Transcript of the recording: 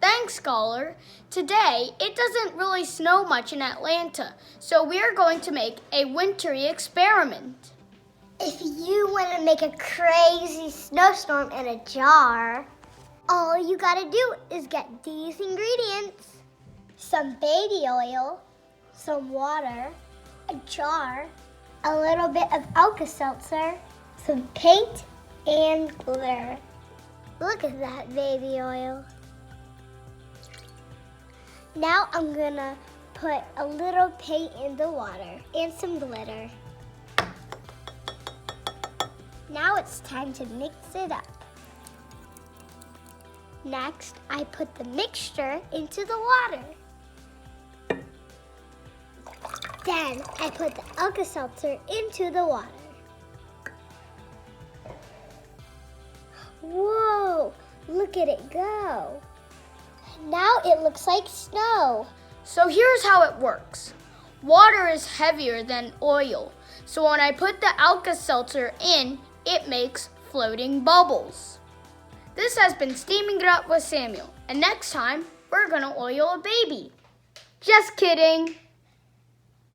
Thanks, Scholar. Today, it doesn't really snow much in Atlanta, so we're going to make a wintry experiment. If you want to make a crazy snowstorm in a jar, all you gotta do is get these ingredients: some baby oil, some water, a jar, a little bit of Alka-Seltzer, some paint, and glitter. Look at that baby oil. Now I'm gonna put a little paint in the water and some glitter. Now it's time to mix it up. Next, I put the mixture into the water. Then I put the Alka-Seltzer into the water. Whoa, look at it go. Now it looks like snow. So here's how it works. Water is heavier than oil, so when I put the Alka-Seltzer in, it makes floating bubbles. This has been Steaming It Up with Samuel, and next time, we're gonna oil a baby. Just kidding.